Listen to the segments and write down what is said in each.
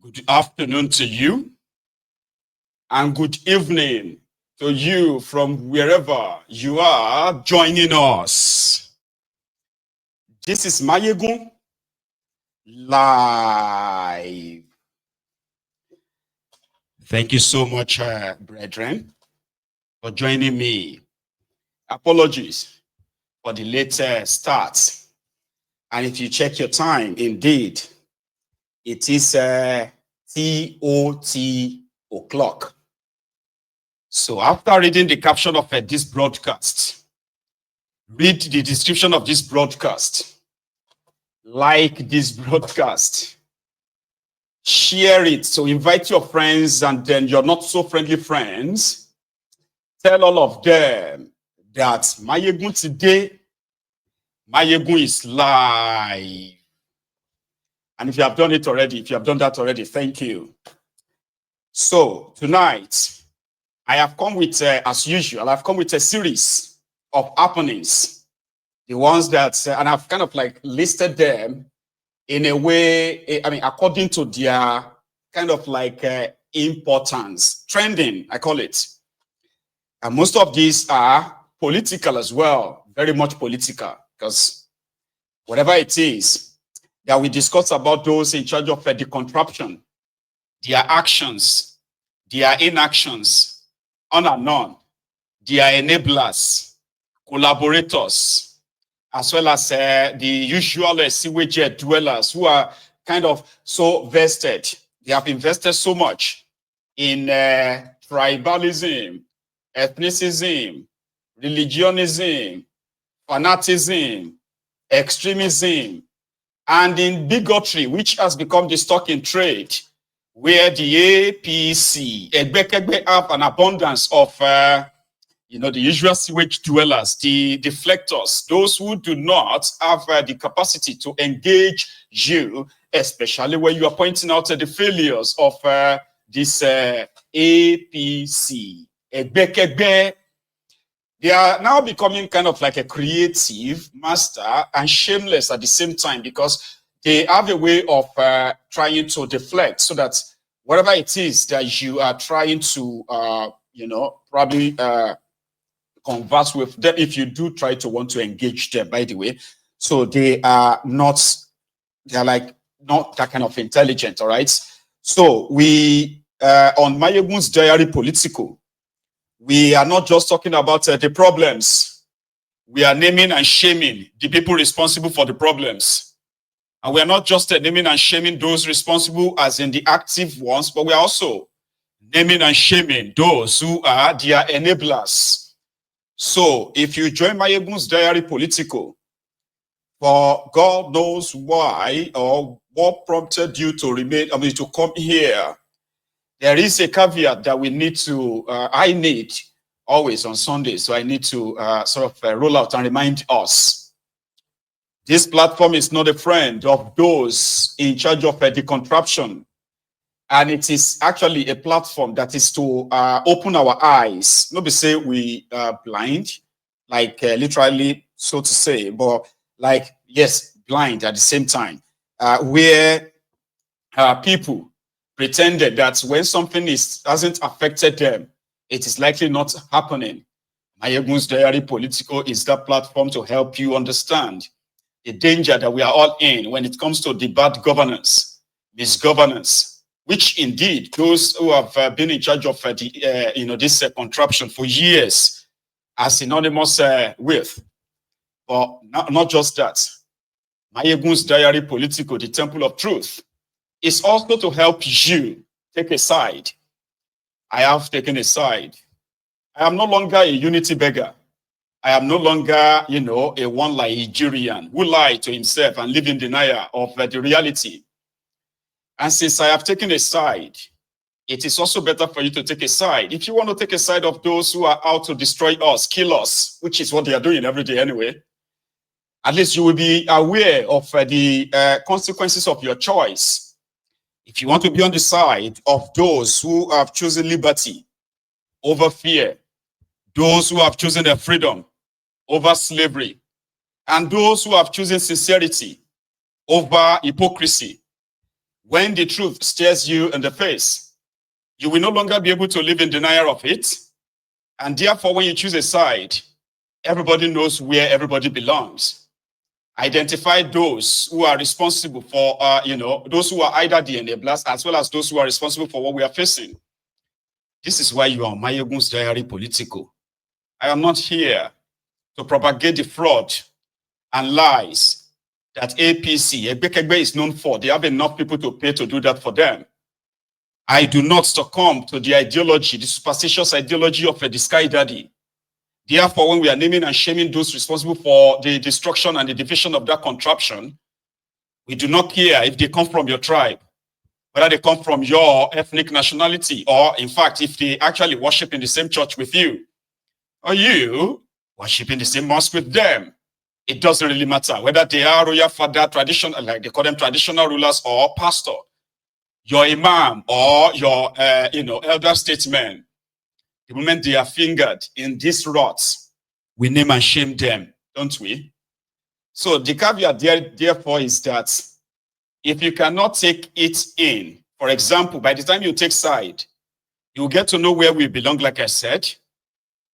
Good afternoon to you, and good evening to you from wherever you are joining us. This is Mayegun live. Thank you so much, brethren, for joining me. Apologies for the late start. And if you check your time, indeed, it is TOT o'clock. So after reading the caption of this broadcast, read the description of this broadcast, like this broadcast, share it. So invite your friends and then your not so friendly friends. Tell all of them that Mayegun today, Mayegun is live. And if you have done it already, if you have done that already, thank you. So tonight, I have come with, as usual, I've come with a series of happenings. The ones that, and I've kind of like listed them in a way, I mean, according to their kind of like importance, trending, I call it. And most of these are political as well, very much political, because whatever it is that we discuss about those in charge of the contraption, their actions, their inactions, on and on, their enablers, collaborators, as well as the usual sewage dwellers who are kind of so vested. They have invested so much in tribalism, ethnicism, religionism, fanaticism, extremism, and in bigotry, which has become the stock in trade, where the APC, have an abundance of, the usual sewage dwellers, the deflectors, those who do not have the capacity to engage you, especially when you are pointing out the failures of this APC. They are now becoming kind of like a creative master and shameless at the same time, because they have a way of trying to deflect, so that whatever it is that you are trying to, probably converse with them, if you do try to want to engage them, by the way. So they are not, they're like not that kind of intelligent, all right? So we, on Mayegun's Diary Political, we are not just talking about the problems. We are naming and shaming the people responsible for the problems. And we are not just naming and shaming those responsible as in the active ones, but we are also naming and shaming those who are their enablers. So if you join Mayegun's Diary Political, for God knows why or what prompted you to remain, to come here, there is a caveat that we need to, I need always on Sunday, so I need to roll out and remind us. This platform is not a friend of those in charge of the contraption. And it is actually a platform that is to open our eyes. Not to say we are blind, like literally, so to say, but like, yes, blind at the same time, where people pretended that when something hasn't affected them, it is likely not happening. Mayegun's Diary Political is that platform to help you understand the danger that we are all in when it comes to the bad governance, misgovernance, which indeed those who have been in charge of this contraption for years are synonymous with. But not just that. Mayegun's Diary Political, the Temple of Truth, is also to help you take a side. I have taken a side. I am no longer a unity beggar. I am no longer, a one Nigerian who lied to himself and live in denial of the reality. And since I have taken a side, it is also better for you to take a side. If you want to take a side of those who are out to destroy us, kill us, which is what they are doing every day anyway, at least you will be aware of the consequences of your choice. If you want to be on the side of those who have chosen liberty over fear, those who have chosen their freedom over slavery, and those who have chosen sincerity over hypocrisy, When the truth stares you in the face, you will no longer be able to live in denial of it. And therefore, when you choose a side, everybody knows where everybody belongs. Identify those who are responsible for, those who are either the enablers as well as those who are responsible for what we are facing. This is why you are Mayegun's Diary Politico. I am not here to propagate the fraud and lies that APC, Egbekegbe, is known for. They have enough people to pay to do that for them. I do not succumb to the ideology, the superstitious ideology of the Sky Daddy. Therefore, when we are naming and shaming those responsible for the destruction and the division of that contraption, we do not care if they come from your tribe, whether they come from your ethnic nationality, or in fact, if they actually worship in the same church with you, or you worship in the same mosque with them. It doesn't really matter whether they are royal father, traditional, like they call them traditional rulers, or pastor, your imam, or your elder statesman. The moment they are fingered in these rots, we name and shame them, don't we? So the caveat therefore is that if you cannot take it in, for example, by the time you take side, you get to know where we belong, like I said,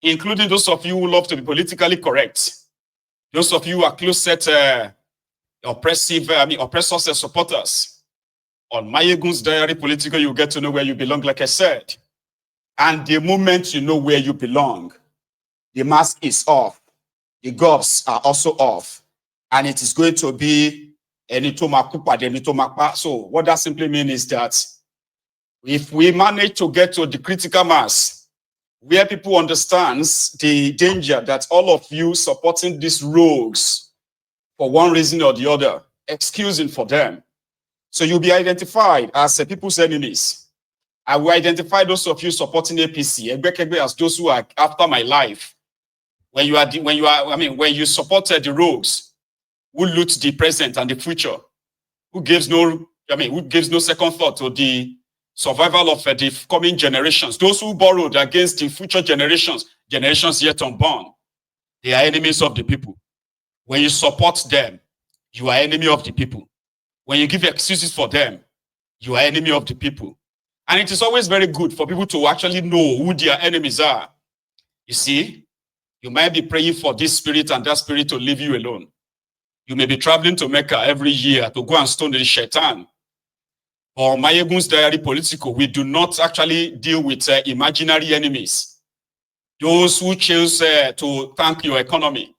including those of you who love to be politically correct. Those of you who are close-set oppressors and supporters. On Mayegun's Diary Political, you get to know where you belong, like I said. And the moment you know where you belong, the mask is off. The gloves are also off. And it is going to be so what that simply means is that if we manage to get to the critical mass, where people understand the danger that all of you supporting these rogues for one reason or the other, excusing for them. So you'll be identified as people's enemies. I will identify those of you supporting APC, Egbekegbe, as those who are after my life. When you supported the rogues who loot the present and the future, who gives no second thought to the survival of the coming generations, those who borrowed against the future generations yet unborn, they are enemies of the people. When you support them, you are enemy of the people. When you give excuses for them, you are enemy of the people. And it is always very good for people to actually know who their enemies are. You see, you might be praying for this spirit and that spirit to leave you alone. You may be traveling to Mecca every year to go and stone the shaitan. Or Mayegun's Diary Political, we do not actually deal with imaginary enemies. Those who chose to tank your economy.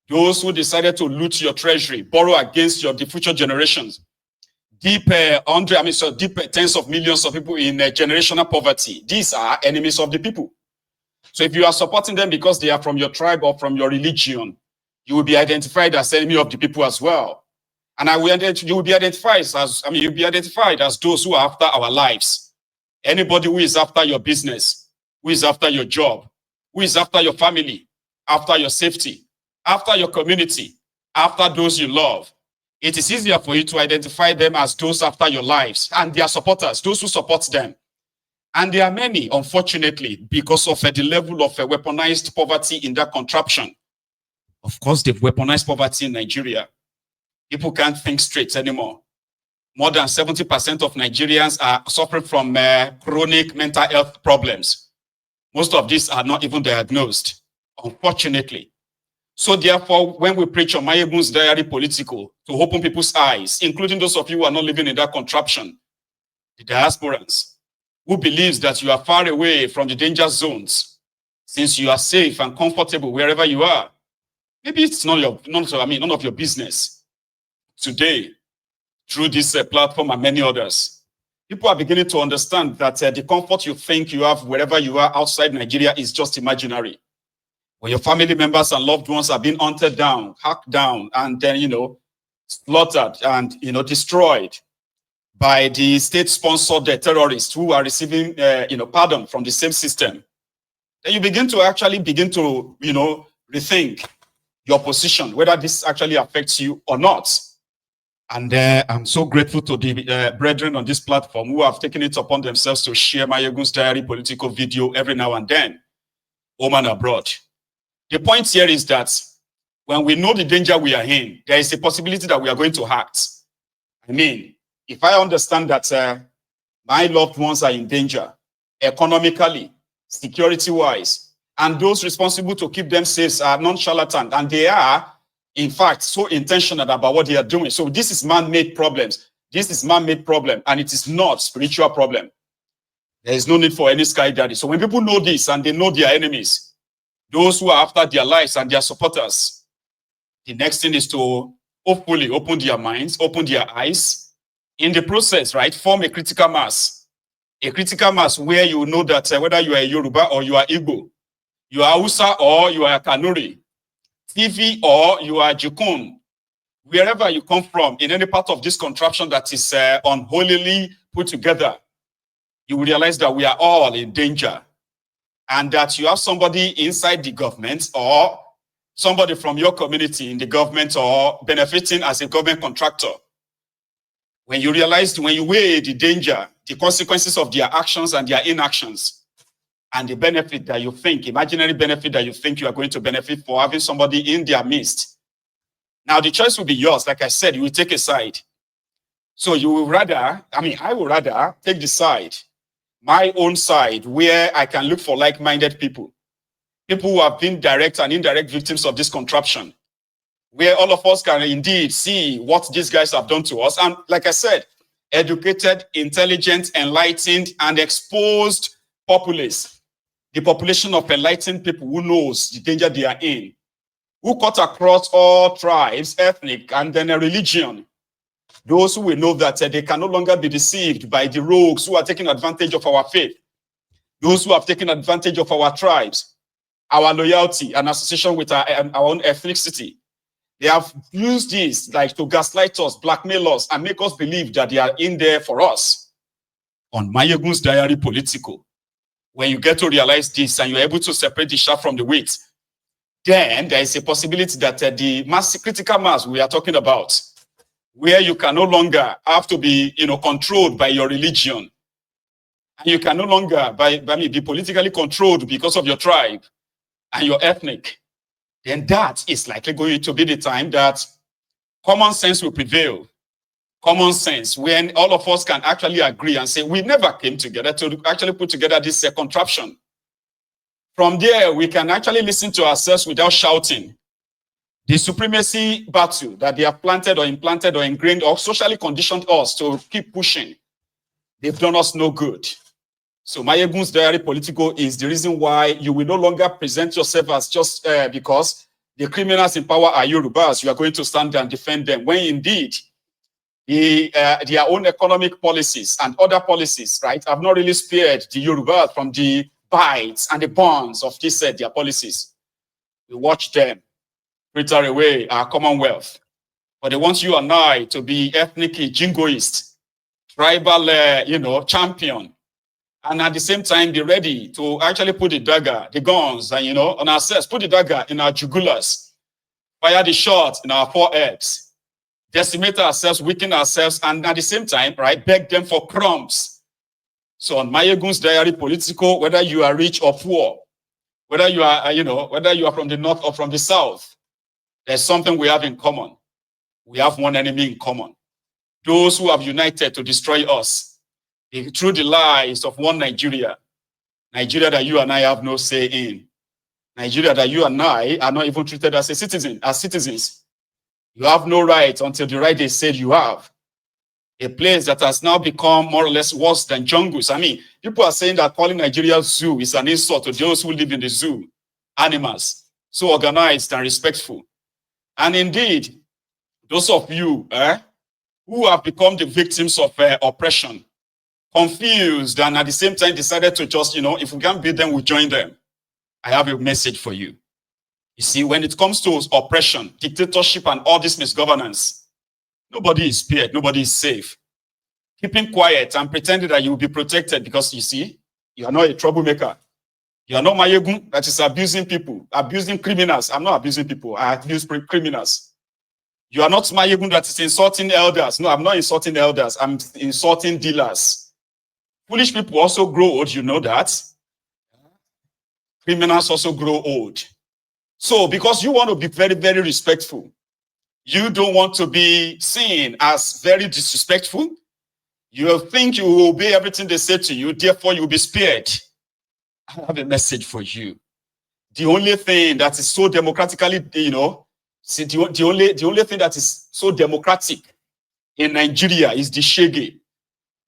Those who decided to loot your treasury, borrow against the future generations. Deep tens of millions of people in generational poverty. These are enemies of the people. So if you are supporting them because they are from your tribe or from your religion, you will be identified as enemy of the people as well. And you will be identified as those who are after our lives. Anybody who is after your business, who is after your job, who is after your family, after your safety, after your community, after those you love, it is easier for you to identify them as those after your lives and their supporters, those who support them. And there are many, unfortunately, because of the level of weaponized poverty in that contraption. Of course, they've weaponized poverty in Nigeria. People can't think straight anymore. More than 70% of Nigerians are suffering from chronic mental health problems. Most of these are not even diagnosed, unfortunately. So therefore, when we preach on Mayegun's Diary Political to open people's eyes, including those of you who are not living in that contraption, the diasporans, who believes that you are far away from the danger zones, since you are safe and comfortable wherever you are, maybe it's none of your business. Today, through this platform and many others, people are beginning to understand that the comfort you think you have wherever you are outside Nigeria is just imaginary. When your family members and loved ones are being hunted down, hacked down, and then, slaughtered and, destroyed by the state-sponsored terrorists who are receiving, pardon from the same system, then you begin to rethink your position, whether this actually affects you or not. And I'm so grateful to the brethren on this platform who have taken it upon themselves to share Mayegun's Diary Political video every now and then, home and abroad. The point here is that when we know the danger we are in, there is a possibility that we are going to act. if I understand that my loved ones are in danger, economically, security-wise, and those responsible to keep them safe are non-charlatan, and they are, in fact, so intentional about what they are doing. So this is man-made problems. This is man-made problem, and it is not spiritual problem. There is no need for any sky daddy. So when people know this and they know their enemies, those who are after their lives and their supporters, the next thing is to hopefully open their minds, open their eyes. In the process, right, form a critical mass. A critical mass where you know that whether you are a Yoruba or you are Igbo, you are Hausa or you are Kanuri, TV or you are Jukun, wherever you come from, in any part of this contraption that is unholily put together, you will realize that we are all in danger, and that you have somebody inside the government or somebody from your community in the government or benefiting as a government contractor. When you realize, when you weigh the danger, the consequences of their actions and their inactions, and the benefit that you think, imaginary benefit that you think you are going to benefit for having somebody in their midst. Now, the choice will be yours. Like I said, you will take a side. So you will rather, I will rather take the side, my own side, where I can look for like-minded people who have been direct and indirect victims of this contraption, where all of us can indeed see what these guys have done to us. And like I said, educated, intelligent, enlightened, and exposed populace, the population of enlightened people who knows the danger they are in, who cut across all tribes, ethnic, and then a religion. Those who will know that they can no longer be deceived by the rogues who are taking advantage of our faith, those who have taken advantage of our tribes, our loyalty and association with our own ethnicity. They have used this like to gaslight us, blackmail us, and make us believe that they are in there for us. On Mayegun's Diary Political, when you get to realize this and you're able to separate the chaff from the wheat, then there is a possibility that the critical mass we are talking about, where you can no longer have to be, controlled by your religion, and you can no longer be politically controlled because of your tribe and your ethnic, then that is likely going to be the time that common sense will prevail. Common sense, when all of us can actually agree and say, we never came together to actually put together this contraption. From there, we can actually listen to ourselves without shouting. The supremacy battle that they have planted or implanted or ingrained or socially conditioned us to keep pushing, they've done us no good. So Mayegun's Diary Political is the reason why you will no longer present yourself as just because the criminals in power are Yorubas, you are going to stand there and defend them, when indeed their own economic policies and other policies, right, have not really spared the Yorubas from the bites and the bonds of this their policies. We watch them fritter away our commonwealth, but they want you and I to be ethnically jingoist, tribal, champion, and at the same time be ready to actually put the dagger, the guns, and on ourselves, put the dagger in our jugulars, fire the shot in our foreheads, decimate ourselves, weaken ourselves, and at the same time, right, beg them for crumbs. So on Mayegun's Diary Political, whether you are rich or poor, whether you are, whether you are from the north or from the south, there's something we have in common. We have one enemy in common. Those who have united to destroy us through the lies of one Nigeria. Nigeria that you and I have no say in. Nigeria that you and I are not even treated as citizens. You have no right until the right they said you have. A place that has now become more or less worse than jungles. People are saying that calling Nigeria zoo is an insult to those who live in the zoo. Animals, so organized and respectful. And indeed, those of you who have become the victims of oppression, confused, and at the same time decided to just, if we can't beat them, we'll join them. I have a message for you. You see, when it comes to oppression, dictatorship, and all this misgovernance, nobody is spared, nobody is safe. Keeping quiet and pretending that you will be protected because, you see, you are not a troublemaker. You are not Mayegun that is abusing people, abusing criminals. I'm not abusing people, I abuse criminals. You are not Mayegun that is insulting elders. No, I'm not insulting elders, I'm insulting dealers. Foolish people also grow old, you know that. Criminals also grow old. So because you want to be very, very respectful, you don't want to be seen as very disrespectful, You think you will obey everything they say to you, therefore you'll be spared. I have a message for you. The only thing that is so democratically, see, the only thing that is so democratic in Nigeria is the shege.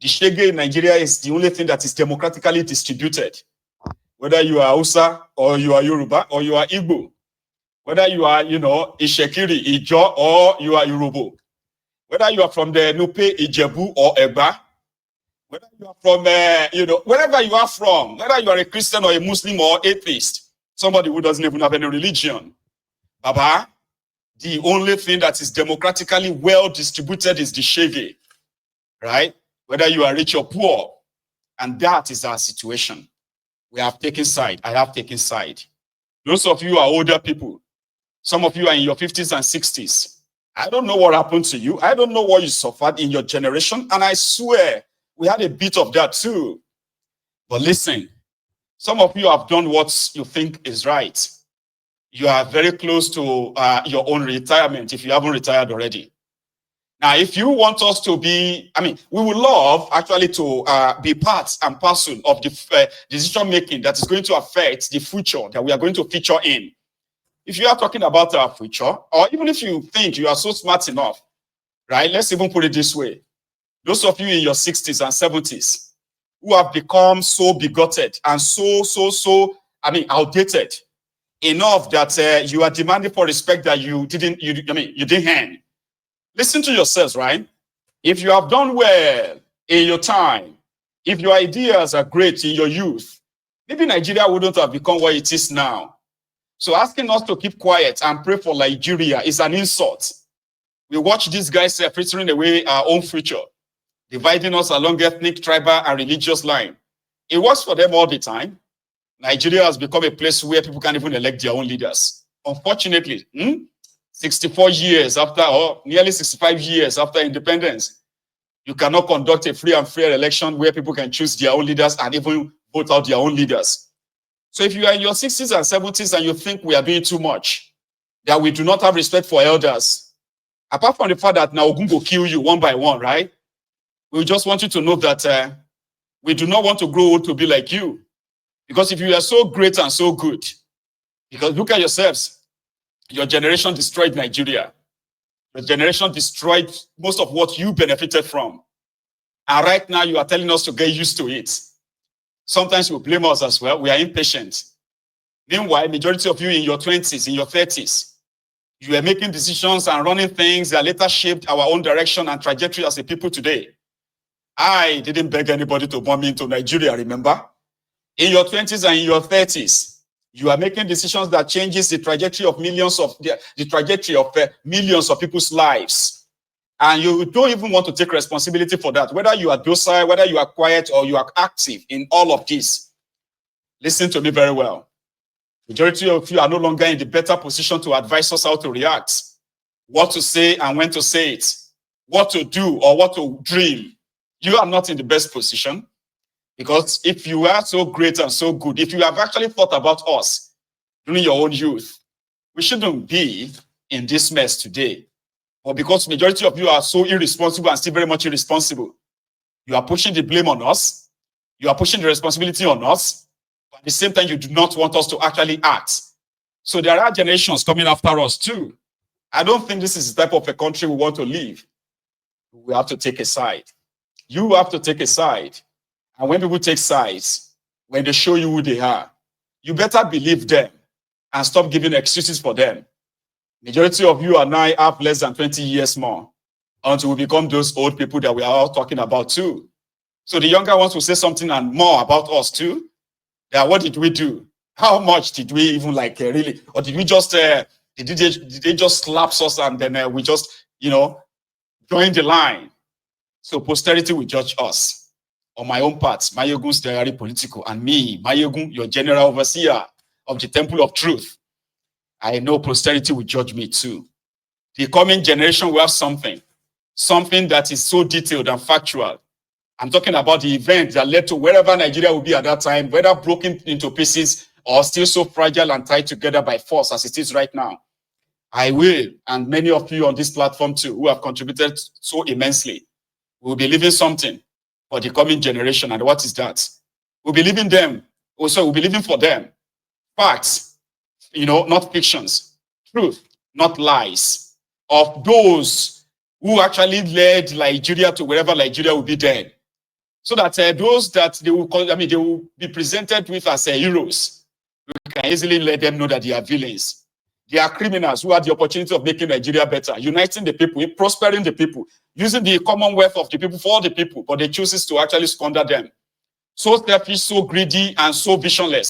The shege in Nigeria is the only thing that is democratically distributed. Whether you are Hausa or you are Yoruba or you are Igbo, whether you are, Ishekiri, Ijo, or you are Yoruba, whether you are from the Nupe, Ijebu, or Eba, whether you are from, wherever you are from, whether you are a Christian or a Muslim or atheist, somebody who doesn't even have any religion, Baba, the only thing that is democratically well distributed is the shege, right? Whether you are rich or poor. And that is our situation. We have taken side. I have taken side. Those of you are older people. Some of you are in your 50s and 60s. I don't know what happened to you. I don't know what you suffered in your generation. And I swear, we had a bit of that too. But listen, some of you have done what you think is right. You are very close to your own retirement if you haven't retired already. Now, if you want us to be, we would love actually to be part and parcel of the decision making that is going to affect the future that we are going to feature in. If you are talking about our future, or even if you think you are so smart enough, right? Let's even put it this way. Those of you in your 60s and 70s who have become so bigoted and so outdated enough that you are demanding for respect that you didn't earn. Listen to yourselves, right? If you have done well in your time, if your ideas are great in your youth, maybe Nigeria wouldn't have become what it is now. So asking us to keep quiet and pray for Nigeria is an insult. We watch these guys frittering away our own future, dividing us along ethnic, tribal, and religious line. It works for them all the time. Nigeria has become a place where people can't even elect their own leaders. Unfortunately, 64 years after, or nearly 65 years after independence, you cannot conduct a free and fair election where people can choose their own leaders and even vote out their own leaders. So if you are in your 60s and 70s and you think we are doing too much, that we do not have respect for elders, apart from the fact that now Ogun will kill you one by one, right? We just want you to know that we do not want to grow old to be like you. Because if you are so great and so good, because look at yourselves, your generation destroyed Nigeria. Your generation destroyed most of what you benefited from. And right now you are telling us to get used to it. Sometimes you blame us as well. We are impatient. Meanwhile, majority of you in your 20s, in your 30s, you are making decisions and running things that later shaped our own direction and trajectory as a people today. I didn't beg anybody to bomb me into Nigeria, remember? In your 20s and in your 30s, you are making decisions that changes the trajectory of millions of millions of people's lives. And you don't even want to take responsibility for that, whether you are docile, whether you are quiet, or you are active in all of this. Listen to me very well. Majority of you are no longer in the better position to advise us how to react, what to say and when to say it, what to do or what to dream. You are not in the best position, because if you are so great and so good, if you have actually thought about us during your own youth, we shouldn't be in this mess today. But because majority of you are so irresponsible and still very much irresponsible, you are pushing the blame on us, you are pushing the responsibility on us, but at the same time, you do not want us to actually act. So there are generations coming after us too. I don't think this is the type of a country we want to live. We have to take a side. You have to take a side. And when people take sides, when they show you who they are, you better believe them and stop giving excuses for them. Majority of you are now have less than 20 years more until we become those old people that we are all talking about too. So the younger ones will say something and more about us too. That what did we do? How much did we even really? Or did we just, did they just slap us and then we just, join the line? So posterity will judge us. On my own part, Mayegun's diary political, and me, Mayegun, your general overseer of the Temple of Truth, I know posterity will judge me too. The coming generation will have something that is so detailed and factual. I'm talking about the event that led to wherever Nigeria will be at that time, whether broken into pieces or still so fragile and tied together by force as it is right now. I will, and many of you on this platform too, who have contributed so immensely, will be leaving something for the coming generation. And what is that? We'll be living them. Also, we'll be living for them. Facts, not fictions. Truth, not lies. Of those who actually led Nigeria to wherever Nigeria will be then. So that those that they will be presented with as heroes. We can easily let them know that they are villains. They are criminals who had the opportunity of making Nigeria better, uniting the people, prospering the people, using the commonwealth of the people for the people, but they choose to actually squander them. So selfish, so greedy, and so visionless.